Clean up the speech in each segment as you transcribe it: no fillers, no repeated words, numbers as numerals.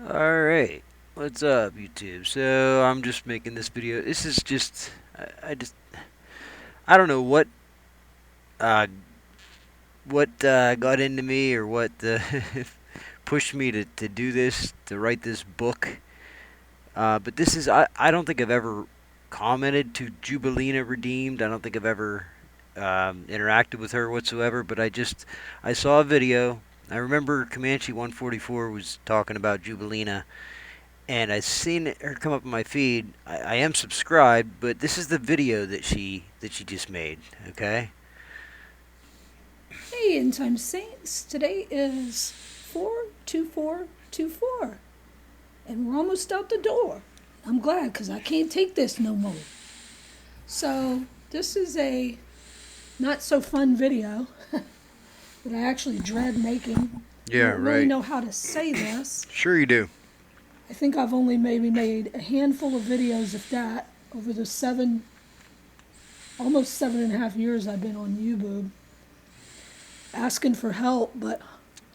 Alright, what's up YouTube? So I'm just making this video. This is just, I don't know uh, what got into me or what pushed me to do this, to write this book. But this is, I don't think I've ever commented to Jubilina Redeemed. I don't think I've ever interacted with her whatsoever, but I saw a video. I remember Comanche 144 was talking about Jubilina, and I seen her come up on my feed. I am subscribed, but this is the video that she just made. Okay. Hey, End Time Saints. Today is 42424, and we're almost out the door. I'm glad because I can't take this no more. So, this is a not so fun video that I actually dread making. I Yeah. don't really Right. know how to say this. Sure you do. I think I've only maybe made a handful of videos, if that, over the almost 7.5 years I've been on YouTube asking for help, but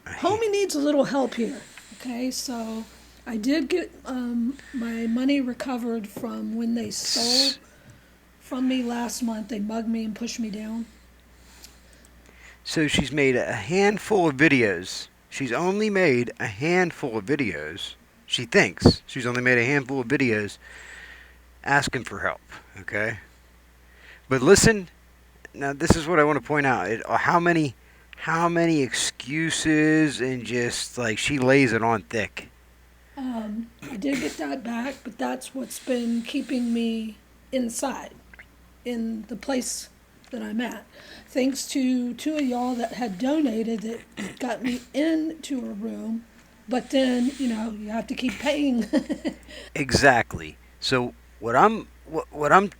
homie needs a little help here. Okay, so I did get my money recovered from when they stole from me last month. They mugged me and pushed me down. So she's made a handful of videos. She's only made a handful of videos. She thinks she's only made a handful of videos asking for help. Okay. But listen, now this is what I want to point out. How many excuses and just like she lays it on thick. I did get that back, but that's what's been keeping me inside in the place that I'm at. Thanks to two of y'all that had donated that got me into a room, but then, you have to keep paying. Exactly. So what I'm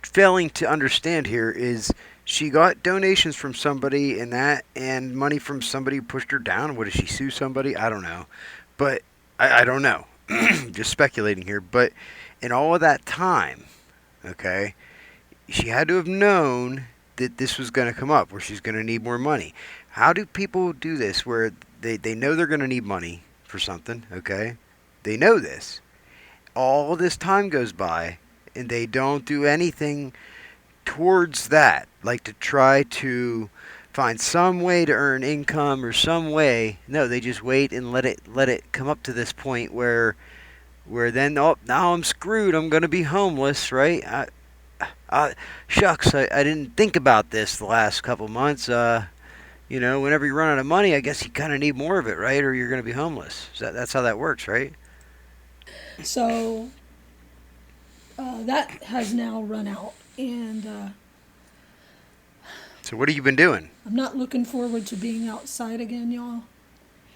failing to understand here is she got donations from somebody and money from somebody who pushed her down. What did she sue somebody? I don't know. But I don't know. Just speculating here. But in all of that time, okay, she had to have known that this was going to come up where she's going to need more money. How do people do this where they know they're going to need money for something, okay? They know this. All this time goes by and they don't do anything towards that, like to try to find some way to earn income or some way. No, they just wait and let it come up to this point where then, oh, now I'm screwed. I'm gonna be homeless, right? Shucks, I didn't think about this the last couple months. Whenever you run out of money, I guess you kind of need more of it, right? Or you're gonna be homeless. That's how that works, right? So that has now run out, and So what have you been doing? I'm not looking forward to being outside again, y'all.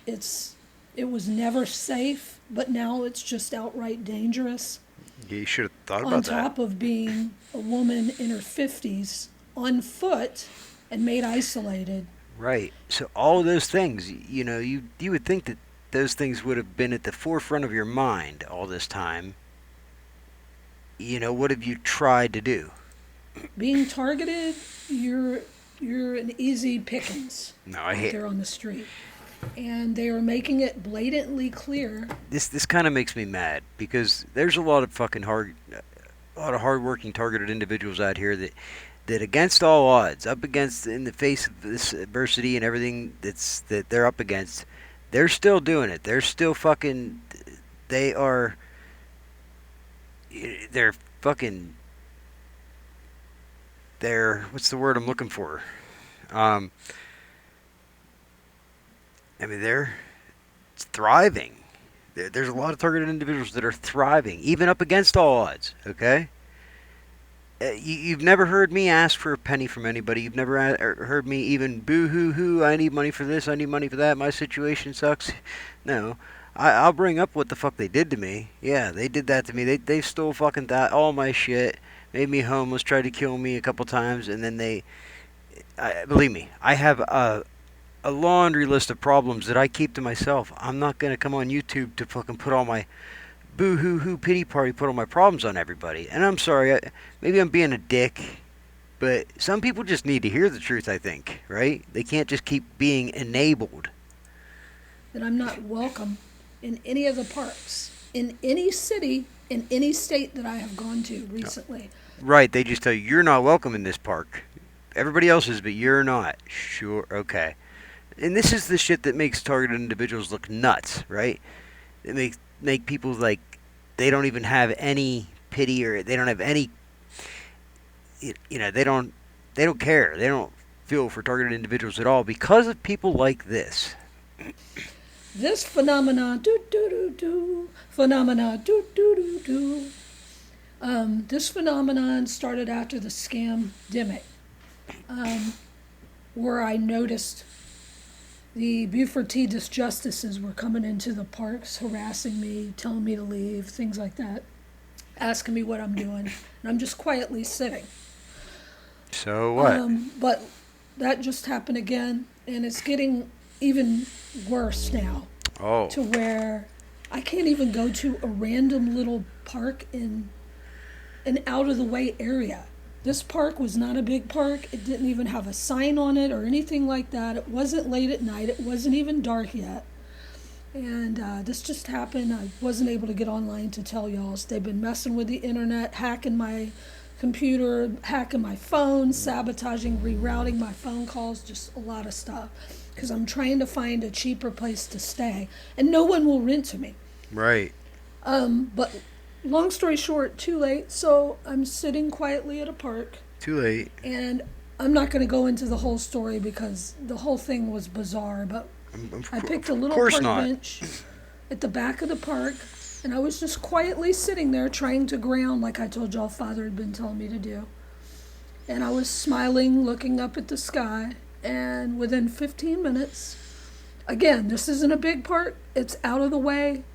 It was never safe, but now it's just outright dangerous. You should have thought On about that. top of being a woman in her 50s on foot and made isolated. Right. So all of those things, you would think that those things would have been at the forefront of your mind all this time. What have you tried to do? Being targeted, you're an easy pickings No, I out hate there on the street. And they are making it blatantly clear. this. This kind of makes me mad because there's a lot of a lot of hardworking, targeted individuals out here that against all odds, up against in the face of this adversity and everything that they're up against, they're still doing it. They're still fucking. They are. They're fucking. They're what's the word I'm looking for? Um, I mean, they're thriving. There's a lot of targeted individuals that are thriving, even up against all odds. Okay, you've never heard me ask for a penny from anybody. You've never heard me even boo hoo hoo. I need money for this. I need money for that. My situation sucks. No, I'll bring up what the fuck they did to me. Yeah, they did that to me. They stole fucking all my shit, made me homeless, tried to kill me a couple times, and then believe me, I have a laundry list of problems that I keep to myself. I'm not gonna come on YouTube to fucking put all my boo hoo hoo pity party, put all my problems on everybody. And I'm sorry, maybe I'm being a dick, but some people just need to hear the truth, I think, right? They can't just keep being enabled. That I'm not welcome in any of the parks. in any city, in any state that I have gone to recently. Right, they just tell you you're not welcome in this park. Everybody else is, but you're not. Sure, okay. And this is the shit that makes targeted individuals look nuts, right? It make people like they don't even have any pity, or they don't have any, they don't care. They don't feel for targeted individuals at all because of people like this. This phenomenon, phenomena, this phenomenon started after the scam-demic, where I noticed the Buford T. Justices were coming into the parks, harassing me, telling me to leave, things like that, asking me what I'm doing, and I'm just quietly sitting. So what? But that just happened again, and it's getting even worse now, Oh, to where I can't even go to a random little park in an out-of-the-way area. This park was not a big park. It didn't even have a sign on it or anything like that. It wasn't late at night. It wasn't even dark yet. And this just happened. I wasn't able to get online to tell y'all. So they've been messing with the internet, hacking my computer, hacking my phone, sabotaging, rerouting my phone calls, just a lot of stuff. Because I'm trying to find a cheaper place to stay. And no one will rent to me. right. But long story short, too late. So I'm sitting quietly at a park. Too late. And I'm not going to go into the whole story because the whole thing was bizarre. But I picked a little park bench at the back of the park. And I was just quietly sitting there trying to ground like I told y'all Father had been telling me to do. And I was smiling, looking up at the sky. And within 15 minutes, again, this isn't a big park. It's out of the way.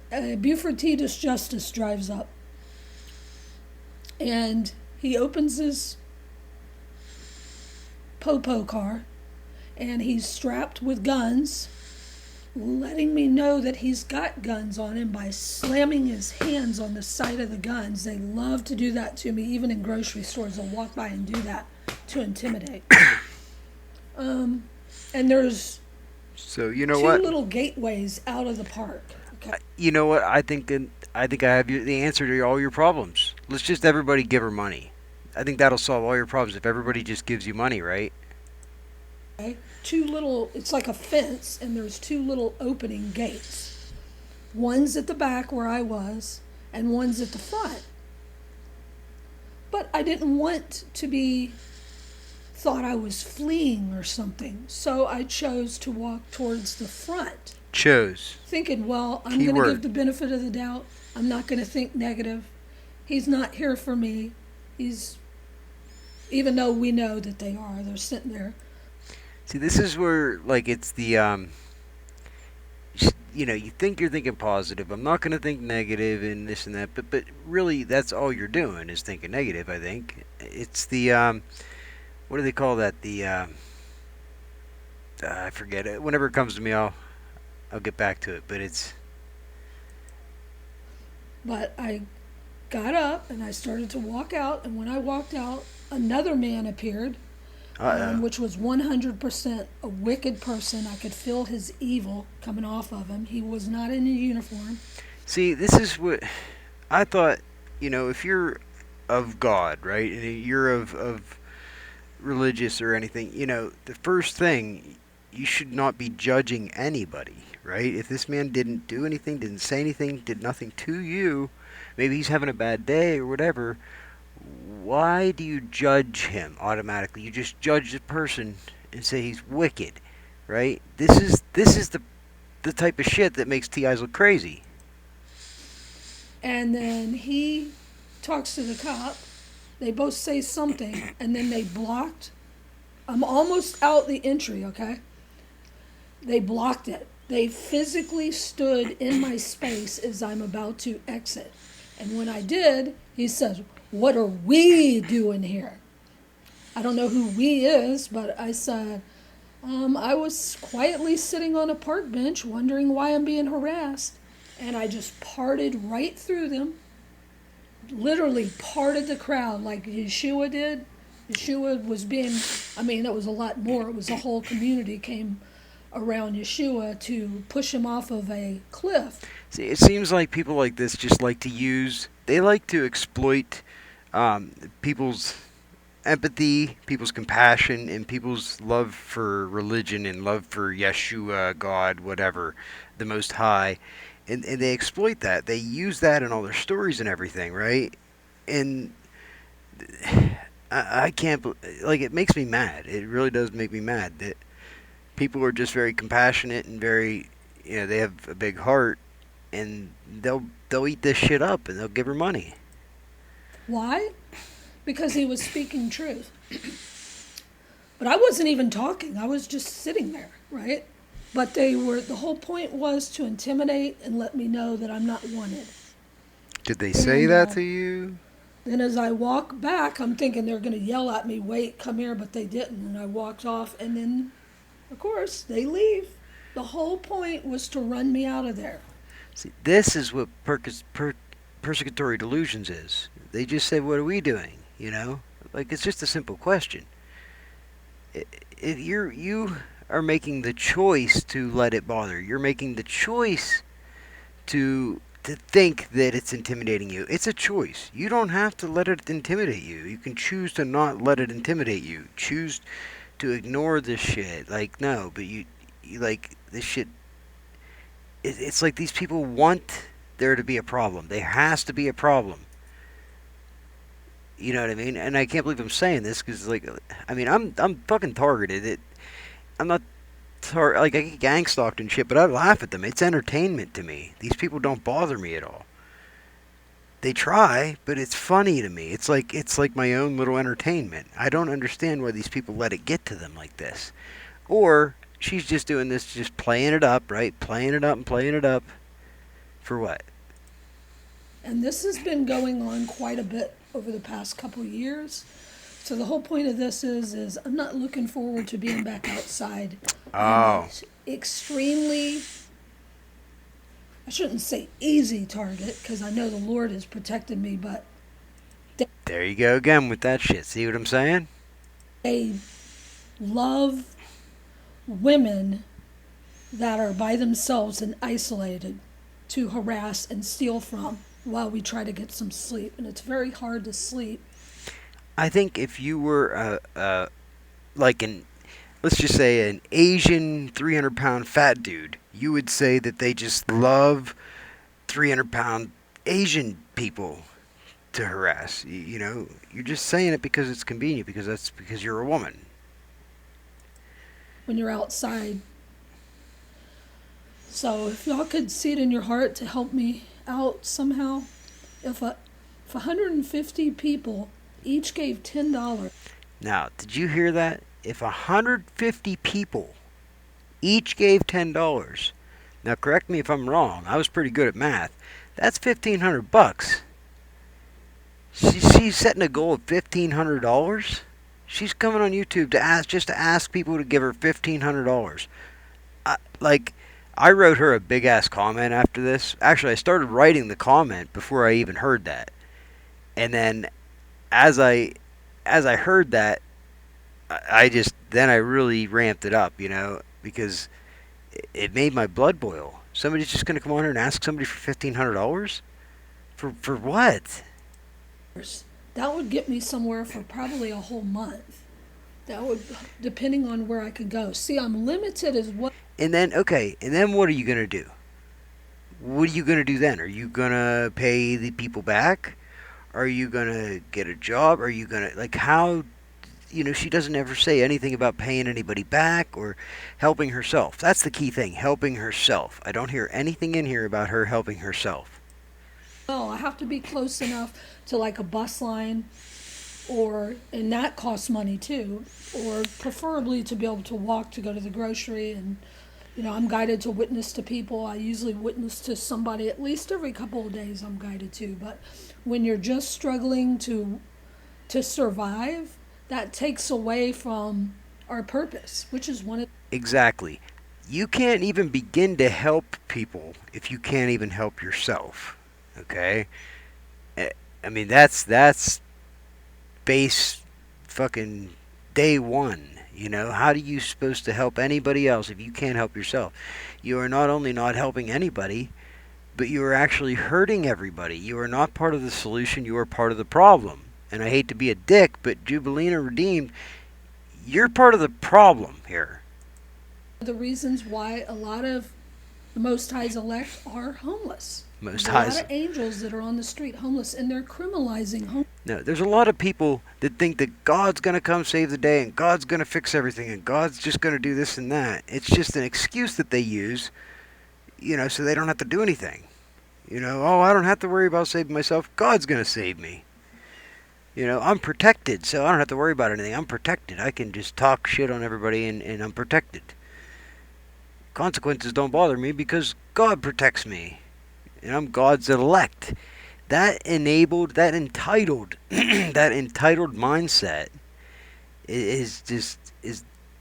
Buford T. Justice drives up. And he opens his Popo car. And he's strapped with guns, letting me know that he's got guns on him by slamming his hands on the side of the guns. They love to do that to me, even in grocery stores. They'll walk by and do that to intimidate. And there's So you know two what? little gateways out of the park. Okay. You know what? I think I have the answer to all your problems. Let's just everybody give her money. I think that'll solve all your problems if everybody just gives you money, right? Okay. It's like a fence, and there's two little opening gates. One's at the back where I was, and one's at the front. But I didn't want to be thought I was fleeing or something, so I chose to walk towards the front. Chose. Thinking, well, I'm going to give the benefit of the doubt. I'm not going to think negative. He's not here for me. Even though we know that they're sitting there. See, this is where, like, it's the, you think you're thinking positive. I'm not going to think negative and this and that, but really, that's all you're doing is thinking negative, I think. It's the, what do they call that? The, I forget it. Whenever it comes to me, I'll get back to it, but it's... But I got up and I started to walk out, and when I walked out, another man appeared, which was 100% a wicked person. I could feel his evil coming off of him. He was not in a uniform. See, this is what I thought, if you're of God, right, and you're of religious or anything, the first thing, you should not be judging anybody, right? If this man didn't do anything, didn't say anything, did nothing to you, maybe he's having a bad day or whatever, why do you judge him automatically? You just judge the person and say he's wicked, right? This is the type of shit that makes T.I.'s look crazy. And then he talks to the cop. They both say something, and then they blocked. I'm almost out the entry, okay? They blocked it. They physically stood in my space as I'm about to exit. And when I did, he says, "What are we doing here?" I don't know who we is, but I said, I was quietly sitting on a park bench wondering why I'm being harassed. And I just parted right through them. Literally parted the crowd like Yeshua did. Yeshua was that was a lot more. It was a whole community came around Yeshua to push him off of a cliff. See, it seems like people like this just like to use, they like to exploit people's empathy, people's compassion, and people's love for religion and love for Yeshua, God, whatever, the Most High. And they exploit that. They use that in all their stories and everything, right? And I can't, like, it makes me mad. It really does make me mad that people are just very compassionate and very, they have a big heart, and they'll eat this shit up and they'll give her money. Why? Because he was speaking truth. But I wasn't even talking. I was just sitting there, right? But the whole point was to intimidate and let me know that I'm not wanted. Did they say And, that to you? Then as I walk back, I'm thinking they're going to yell at me, wait, come here, but they didn't. And I walked off, and then, of course, they leave. The whole point was to run me out of there. See, this is what persecutory delusions is. They just say, "What are we doing?" Like, it's just a simple question. If you are making the choice to let it bother, you're making the choice to think that it's intimidating you. It's a choice. You don't have to let it intimidate you. You can choose to not let it intimidate you. Choose to ignore this shit. Like, no, but you like this shit. It's like these people want there to be a problem. There has to be a problem. You know what I mean? And I can't believe I'm saying this because, like, I mean, I'm fucking targeted. I'm not like, I get gang stalked and shit, but I laugh at them. It's entertainment to me. These people don't bother me at all. They try, but it's funny to me. It's like my own little entertainment. I don't understand why these people let it get to them like this. Or she's just doing this, just playing it up, right? Playing it up and playing it up. For what? And this has been going on quite a bit over the past couple years. So the whole point of this is I'm not looking forward to being back outside. Oh. Extremely, I shouldn't say easy target, because I know the Lord has protected me, but There you go again with that shit. See what I'm saying? they love women that are by themselves and isolated to harass and steal from while we try to get some sleep. And it's very hard to sleep. I think if you were like let's just say an Asian 300-pound fat dude, you would say that they just love 300-pound Asian people to harass. You're just saying it because it's convenient, because you're a woman. When you're outside. So if y'all could see it in your heart to help me out somehow, if 150 people each gave $10. Now, did you hear that? If 150 people each gave $10, now correct me if I'm wrong. I was pretty good at math. That's $1,500. She's setting a goal of $1,500. She's coming on YouTube to ask people to give her $1,500. I wrote her a big ass comment after this. Actually, I started writing the comment before I even heard that, and then as I heard that, I really ramped it up, because it made my blood boil. Somebody's just gonna come on here and ask somebody for $1,500 for what? That would get me somewhere for probably a whole month. That would, depending on where I could go. See, I'm limited as what. And then what are you gonna do? What are you gonna do then? Are you gonna pay the people back? Are you gonna get a job? Are you gonna, like, how? She doesn't ever say anything about paying anybody back or helping herself. That's the key thing, helping herself. I don't hear anything in here about her helping herself. Oh, I have to be close enough to like a bus line, and that costs money too, or preferably to be able to walk to go to the grocery. And I'm guided to witness to people. I usually witness to somebody at least every couple of days. I'm guided to. But when you're just struggling to survive, that takes away from our purpose, which is one of. Exactly. You can't even begin to help people if you can't even help yourself. Okay? I mean, that's base fucking day one. You know, how are you supposed to help anybody else if you can't help yourself? You are not only not helping anybody, but you are actually hurting everybody. You are not part of the solution, you are part of the problem. And I hate to be a dick, but Jubilina Redeemed, you're part of the problem here. The reasons why a lot of the Most High's elect are homeless. Most There's a High's. lot of angels that are on the street homeless, and they're criminalizing homeless. No, there's a lot of people that think that God's going to come save the day and God's going to fix everything and God's just going to do this and that. It's just an excuse that they use, you know, so they don't have to do anything. You know, oh, I don't have to worry about saving myself. God's going to save me. You know, I'm protected, so I don't have to worry about anything. I'm protected. I can just talk shit on everybody and I'm protected. Consequences don't bother me because God protects me. And I'm God's elect. That entitled that entitled mindset is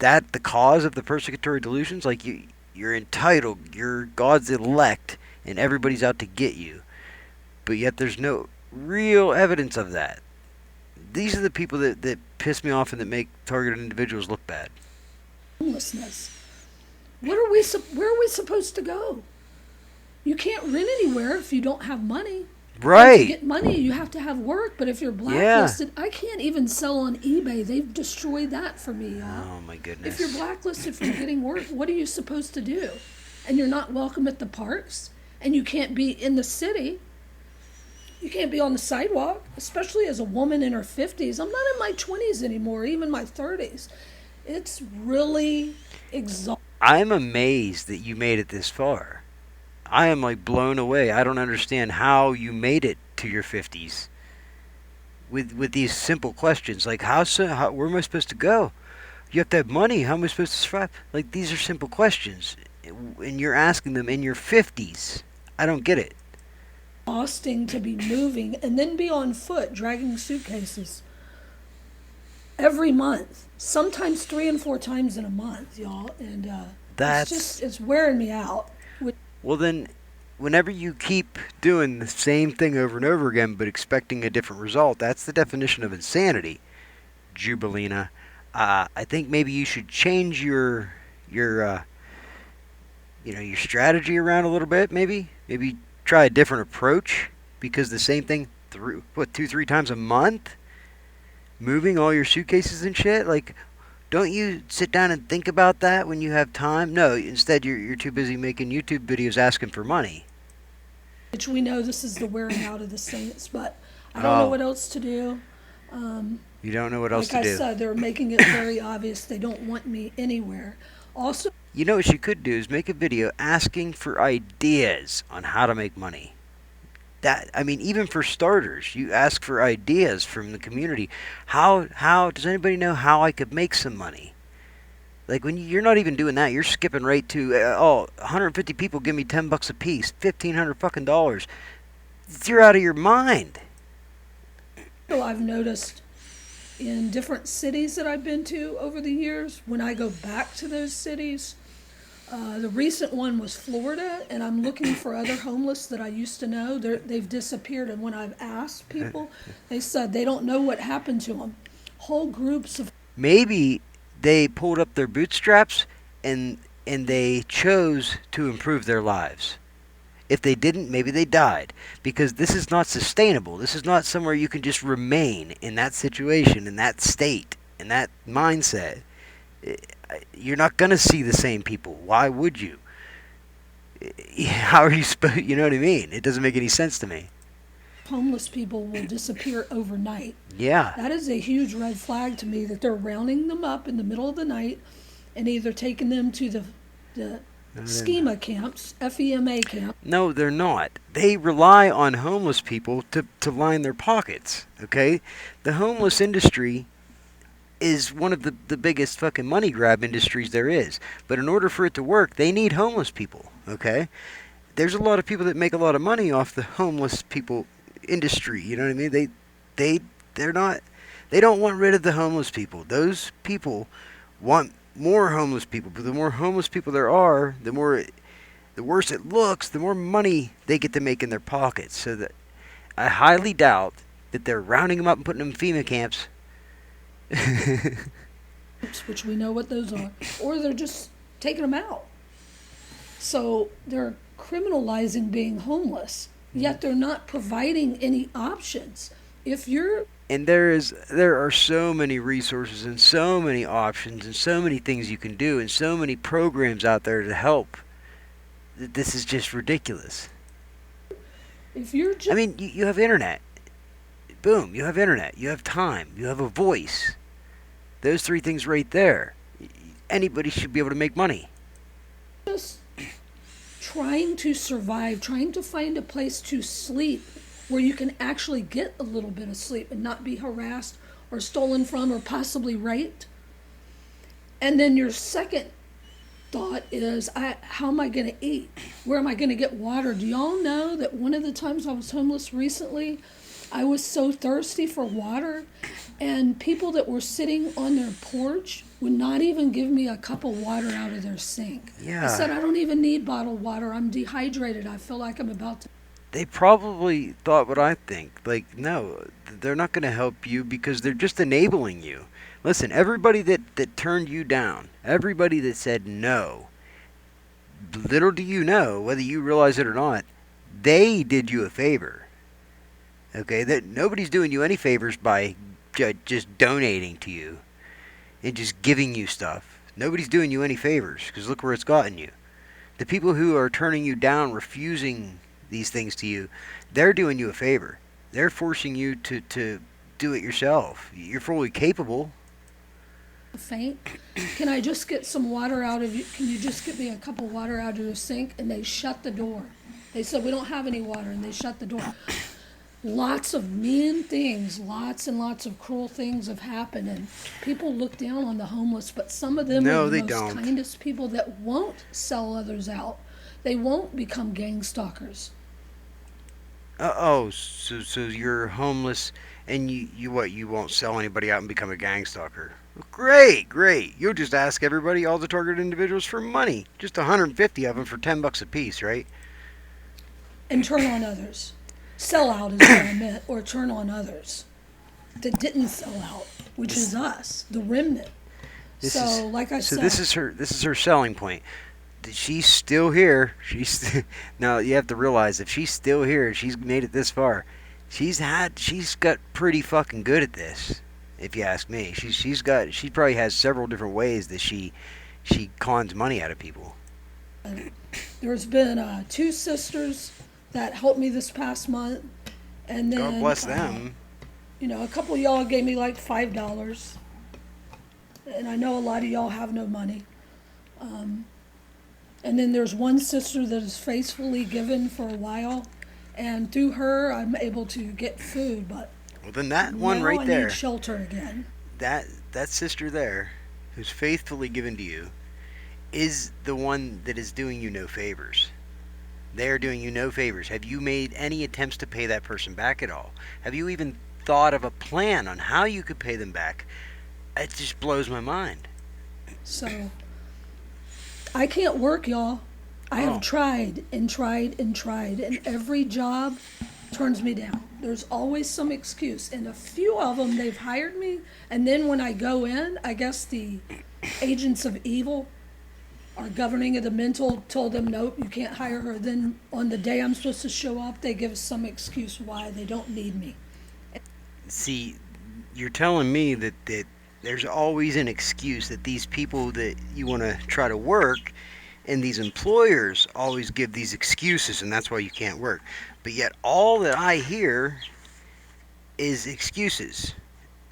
that the cause of the persecutory delusions? Like you're entitled, you're God's elect, and everybody's out to get you. But yet there's no real evidence of that. These are the people that piss me off and that make targeted individuals look bad. Homelessness. Where are we supposed to go? You can't rent anywhere if you don't have money. Right. To get money, you have to have work. But if you're blacklisted, I can't even sell on eBay. They've destroyed that for me, y'all. Oh my goodness. If you're blacklisted for getting work, what are you supposed to do? And you're not welcome at the parks, and you can't be in the city. You can't be on the sidewalk, especially as a woman in her 50s. I'm not in my 20s anymore, even my 30s. It's really exhausting. I'm amazed that you made it this far. I am like blown away. I don't understand how you made it to your 50s with these simple questions like how where am I supposed to go? You have to have money. How am I supposed to survive? Like these are simple questions, and you're asking them in your 50s. I don't get it. Exhausting to be moving and then be on foot dragging suitcases every month, sometimes 3 and 4 times in a month, y'all, and it's wearing me out. Well, then, whenever you keep doing the same thing over and over again but expecting a different result, that's the definition of insanity, Jubilina. I think maybe you should change your strategy around a little bit. Maybe try a different approach, because the same thing 2-3 times a month, moving all your suitcases and shit, like. Don't you sit down and think about that when you have time? No, instead you're too busy making YouTube videos asking for money. Which we know this is the wearing out of the saints, but I don't know what else to do. You don't know what else to do. Like I said, they're making it very obvious they don't want me anywhere. Also, you know what you could do is make a video asking for ideas on how to make money. Even for starters, you ask for ideas from the community. How does anybody know how I could make some money? Like when you're not even doing that, you're skipping right to 150 people give me $10 a piece, $1,500 fucking dollars. You're out of your mind. I've noticed in different cities that I've been to over the years, when I go back to those cities. The recent one was Florida, and I'm looking for other homeless that I used to know. They've disappeared, and when I've asked people, they said they don't know what happened to them. Whole groups of... Maybe they pulled up their bootstraps and they chose to improve their lives. If they didn't, maybe they died. Because this is not sustainable. This is not somewhere you can just remain in that situation, in that state, in that mindset. You're not going to see the same people. Why would you? How are you supposed... You know what I mean? It doesn't make any sense to me. Homeless people will disappear overnight. Yeah. That is a huge red flag to me, that they're rounding them up in the middle of the night and either taking them to the schema camps, FEMA camp. No, they're not. They rely on homeless people to line their pockets, okay? The homeless industry is one of the biggest fucking money grab industries there is. But in order for it to work, they need homeless people, okay? There's a lot of people that make a lot of money off the homeless people industry, you know what I mean? They don't want rid of the homeless people. Those people want more homeless people. But the more homeless people there are, the worse it looks, the more money they get to make in their pockets. So that I highly doubt that they're rounding them up and putting them in FEMA camps. which we know what those are, or they're just taking them out. So they're criminalizing being homeless, yet they're not providing any options. If you're And there are so many resources and so many options and so many things you can do and so many programs out there to help. This is just ridiculous. if you're I just mean, you have internet. Boom, you have internet. You have time. You have a voice. Those three things right there. Anybody should be able to make money. just trying to survive, trying to find a place to sleep where you can actually get a little bit of sleep and not be harassed or stolen from or possibly raped. And then your second thought is, how am I going to eat? Where am I going to get water? Do y'all know that one of the times I was homeless recently, I was so thirsty for water, and people that were sitting on their porch would not even give me a cup of water out of their sink. Yeah. I said, I don't even need bottled water. I'm dehydrated. I feel like I'm about to. They probably thought what I think. Like, no, they're not going to help you because they're just enabling you. Listen, everybody that turned you down, everybody that said no, little do you know, whether you realize it or not, they did you a favor. Okay? That nobody's doing you any favors by just donating to you and just giving you stuff. Nobody's doing you any favors because look where it's gotten you. The people who are turning you down, refusing these things to you, they're doing you a favor. They're forcing you to do it yourself. You're fully capable. Faint. Can I just get some water out of you? Can you just get me a cup of water out of your sink? And they shut the door. They said, we don't have any water, and they shut the door. Lots of mean things, lots and lots of cruel things have happened, and people look down on the homeless, but some of them No, are the they most don't. kindest people that won't sell others out. They won't become gang stalkers. So you're homeless and you won't sell anybody out and become a gang stalker. Great. You'll just ask everybody, all the targeted individuals, for money. Just 150 of them for $10 a piece, right? And turn on others. Sell out is what I meant, or turn on others that didn't sell out, which is us, the remnant. Like I said, this is her selling point. She's still here. Now you have to realize if she's still here, she's made it this far. She's got pretty fucking good at this, if you ask me. She probably has several different ways that she cons money out of people. there's been 2 sisters that helped me this past month, and then God bless them. A couple of y'all gave me like $5, and I know a lot of y'all have no money. And then there's one sister that has faithfully given for a while, and through her I'm able to get food. But Well, then that one now right I there, need shelter again. that sister there, who's faithfully given to you, is the one that is doing you no favors. They are doing you no favors. Have you made any attempts to pay that person back at all? Have you even thought of a plan on how you could pay them back? It just blows my mind. So I can't work, y'all. I have tried and tried and tried, and every job turns me down. There's always some excuse, and a few of them, they've hired me, and then when I go in, I guess the agents of evil, our governing of the mental, told them, nope, you can't hire her. Then on the day I'm supposed to show up, they give some excuse why they don't need me. See, you're telling me that there's always an excuse that these people that you want to try to work and these employers always give these excuses, and that's why you can't work. But yet all that I hear is excuses.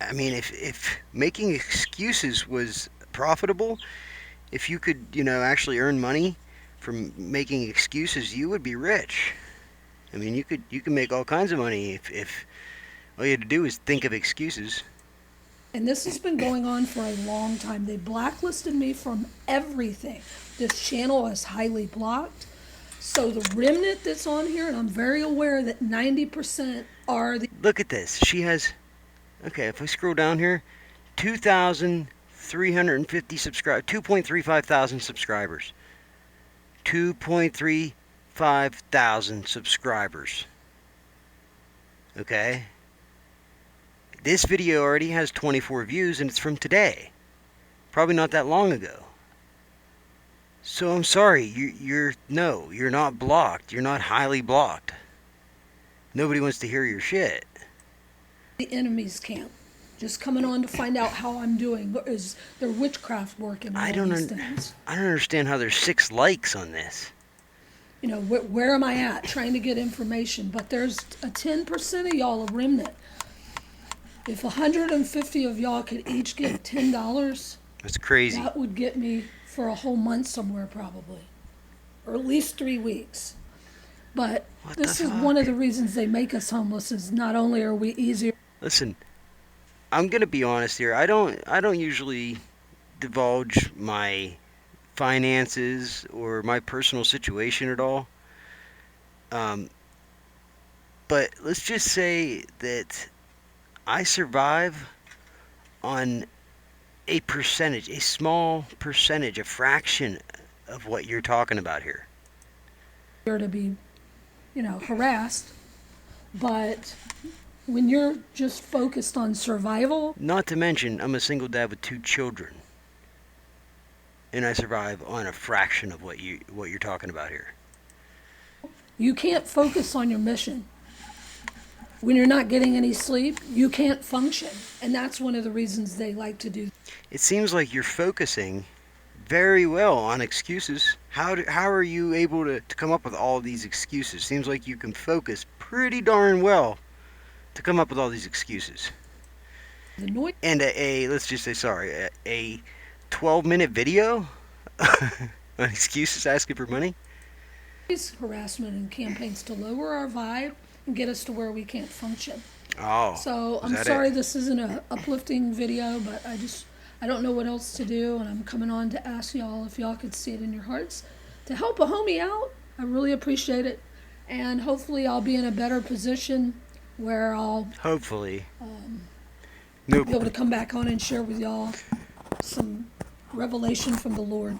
I mean, if making excuses was profitable, if you could, actually earn money from making excuses, you would be rich. I mean, you can make all kinds of money if all you had to do is think of excuses. And this has been going on for a long time. They blacklisted me from everything. This channel is highly blocked. So the remnant that's on here, and I'm very aware that 90% are the... Look at this. She has, okay, if I scroll down here, 2,350 subscribers, 2.35 thousand subscribers. 2.35 thousand subscribers. Okay? This video already has 24 views, and it's from today. probably not that long ago. So I'm sorry, you're not blocked. You're not highly blocked. Nobody wants to hear your shit. The enemy's camp. Just coming on to find out how I'm doing. Is there witchcraft working I on all don't these un- things? I don't understand how there's 6 likes on this. You know, where am I at trying to get information? But there's a 10% of y'all, a remnant. If 150 of y'all could each give $10, That's crazy. that would get me for a whole month somewhere probably, or at least 3 weeks. But What this the is fuck? one of the reasons they make us homeless is not only are we easier. Listen, I'm gonna be honest here. I don't usually divulge my finances or my personal situation at all. Um, but let's just say that I survive on a percentage, a small percentage, a fraction of what you're talking about here. To be, harassed. But when you're just focused on survival, Not to mention, I'm a single dad with 2 children, and I survive on a fraction of what you're talking about here. you can't focus on your mission. When you're not getting any sleep, you can't function. And that's one of the reasons they like to do. It seems like you're focusing very well on excuses. How are you able to come up with all these excuses? Seems like you can focus pretty darn well to come up with all these excuses. The noise And let's just say sorry, a 12-minute video on excuses asking for money. harassment and campaigns to lower our vibe and get us to where we can't function. Oh, So is I'm that sorry it? this isn't a uplifting video, but I don't know what else to do, and I'm coming on to ask y'all if y'all could see it in your hearts to help a homie out. I really appreciate it, and hopefully I'll be in a better position where I'll Hopefully. be Nope. able to come back on and share with y'all some revelation from the Lord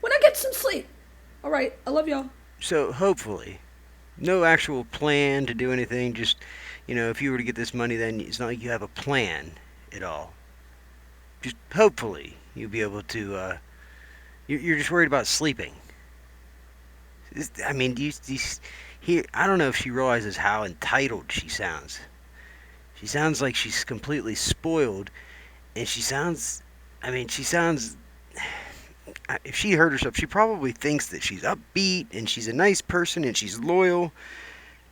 when I get some sleep. All right, I love y'all. So hopefully, no actual plan to do anything. Just if you were to get this money, then it's not like you have a plan at all. Just hopefully you'll be able to. You're just worried about sleeping. I mean, do you hear? I don't know if she realizes how entitled she sounds. She sounds like she's completely spoiled, and she sounds. I mean, she sounds. If she heard herself, she probably thinks that she's upbeat and she's a nice person and she's loyal,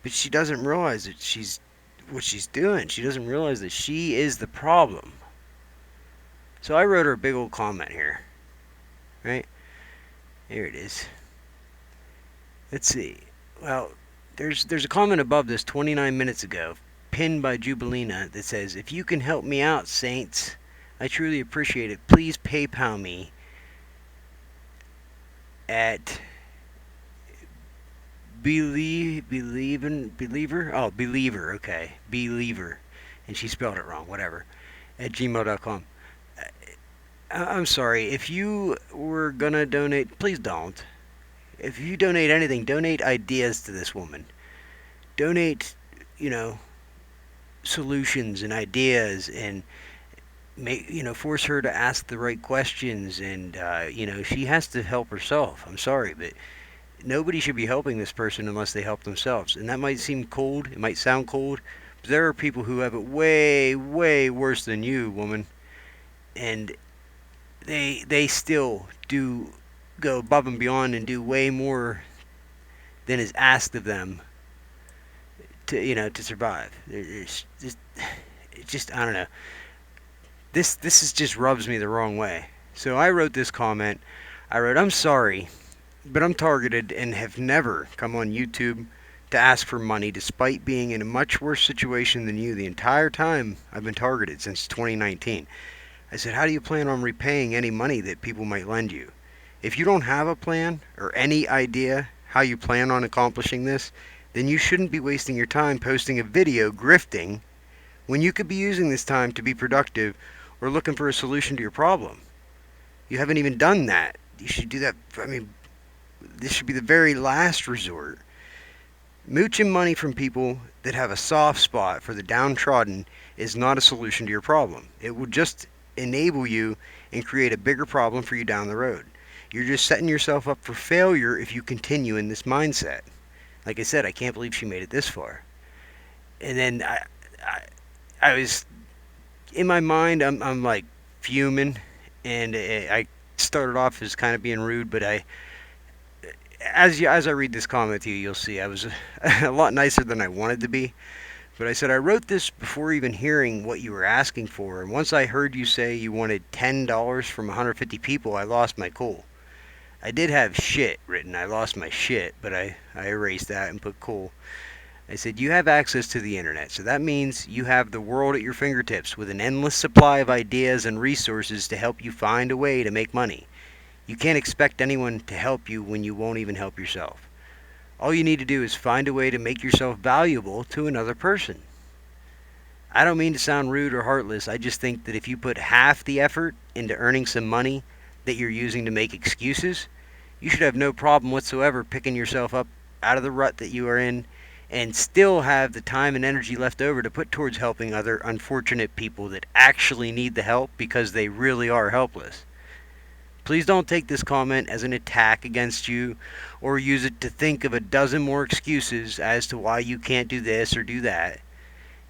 but she doesn't realize that she's what she's doing. She doesn't realize that she is the problem. So I wrote her a big old comment here. Right? Here it is. Let's see. Well, there's a comment above this 29 minutes ago, pinned by Jubilina, that says, "If you can help me out, Saints, I truly appreciate it. Please PayPal me at believer, okay, believer," and she spelled it wrong, whatever, at gmail.com. I'm sorry, if you were gonna donate, please don't. If you donate anything, donate ideas to this woman. Donate, solutions and ideas, and force her to ask the right questions, and she has to help herself. I'm sorry, but nobody should be helping this person unless they help themselves. And that might seem cold, it might sound cold, but there are people who have it way, way worse than you, woman, and they still do go above and beyond and do way more than is asked of them to survive. It's just I don't know. This is just rubs me the wrong way. So I wrote this comment. I wrote, "I'm sorry, but I'm targeted and have never come on YouTube to ask for money despite being in a much worse situation than you the entire time I've been targeted since 2019. I said, how do you plan on repaying any money that people might lend you? If you don't have a plan or any idea how you plan on accomplishing this, then you shouldn't be wasting your time posting a video grifting when you could be using this time to be productive or looking for a solution to your problem. You haven't even done that. You should do that. I mean, this should be the very last resort. Mooching money from people that have a soft spot for the downtrodden is not a solution to your problem. It will just enable you and create a bigger problem for you down the road. You're just setting yourself up for failure if you continue in this mindset. Like I said, I can't believe she made it this far. And then I, I was in my mind, I'm like fuming, and I started off as kind of being rude, but as I read this comment to you, you'll see I was a lot nicer than I wanted to be. But I said I wrote this before even hearing what you were asking for, and once I heard you say you wanted $10 from 150 people, I lost my cool. I did have shit written. I lost my shit, but I erased that and put cool. I said, you have access to the internet, so that means you have the world at your fingertips with an endless supply of ideas and resources to help you find a way to make money. You can't expect anyone to help you when you won't even help yourself. All you need to do is find a way to make yourself valuable to another person. I don't mean to sound rude or heartless, I just think that if you put half the effort into earning some money that you're using to make excuses, you should have no problem whatsoever picking yourself up out of the rut that you are in and still have the time and energy left over to put towards helping other unfortunate people that actually need the help because they really are helpless. Please don't take this comment as an attack against you or use it to think of a dozen more excuses as to why you can't do this or do that.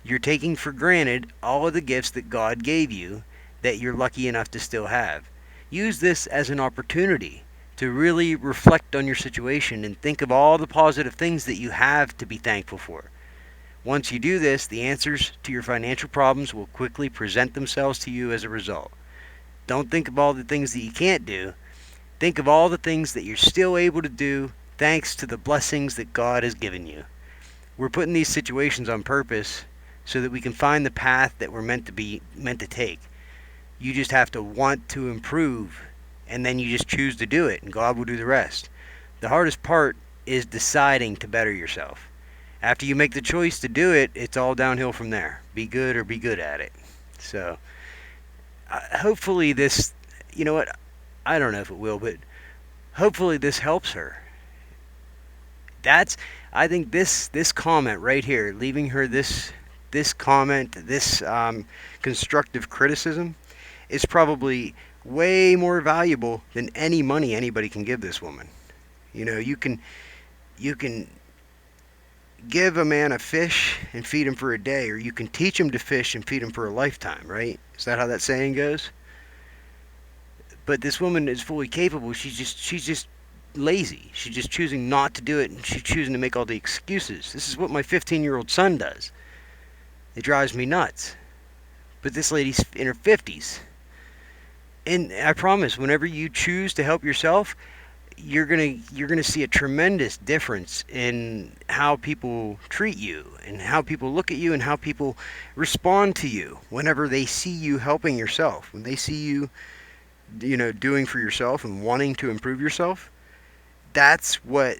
You're taking for granted all of the gifts that God gave you that you're lucky enough to still have. Use this as an opportunity to really reflect on your situation and think of all the positive things that you have to be thankful for. Once you do this, the answers to your financial problems will quickly present themselves to you as a result. Don't think of all the things that you can't do. Think of all the things that you're still able to do thanks to the blessings that God has given you. We're put in these situations on purpose so that we can find the path that we're meant to take. You just have to want to improve, and then you just choose to do it, and God will do the rest. The hardest part is deciding to better yourself. After you make the choice to do it, it's all downhill from there. Be good or be good at it. So hopefully this, you know what, I don't know if it will, but hopefully this helps her. I think this comment right here, leaving her this comment, this constructive criticism, is probably way more valuable than any money anybody can give this woman. You know, you can give a man a fish and feed him for a day, or you can teach him to fish and feed him for a lifetime, right? Is that how that saying goes? But this woman is fully capable. She's just lazy. She's just choosing not to do it, and she's choosing to make all the excuses. This is what my 15-year-old son does. It drives me nuts. But this lady's in her 50s. And I promise, whenever you choose to help yourself, you're gonna see a tremendous difference in how people treat you and how people look at you and how people respond to you whenever they see you helping yourself. When they see you, doing for yourself and wanting to improve yourself, that's what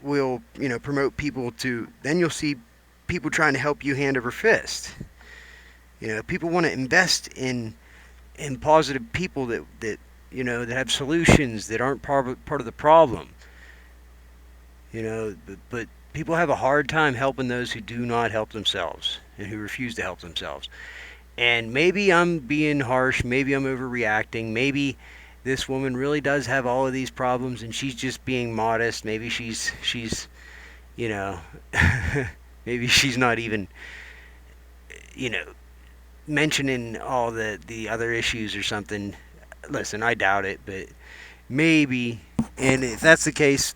will, promote people to. Then you'll see people trying to help you hand over fist. People want to invest in positive people that that have solutions that aren't part of the problem. But people have a hard time helping those who do not help themselves and who refuse to help themselves. And maybe I'm being harsh, maybe I'm overreacting, maybe this woman really does have all of these problems and she's just being modest. Maybe she's maybe she's not even mentioning all the other issues or something. Listen, I doubt it, but maybe. And if that's the case,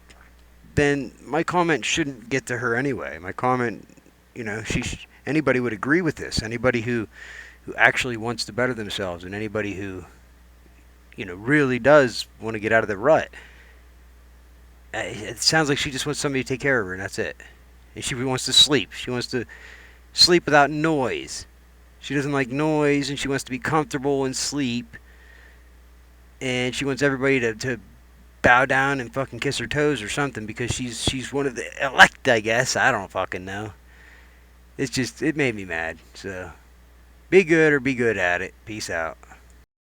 then my comment shouldn't get to her anyway. My comment, anybody would agree with this. Anybody who actually wants to better themselves, and anybody who really does want to get out of the rut. It sounds like she just wants somebody to take care of her, and that's it. And she wants to sleep. She wants to sleep without noise. She doesn't like noise, and she wants to be comfortable and sleep. And she wants everybody to bow down and fucking kiss her toes or something because she's one of the elect, I guess. I don't fucking know. It made me mad. So, be good or be good at it. Peace out.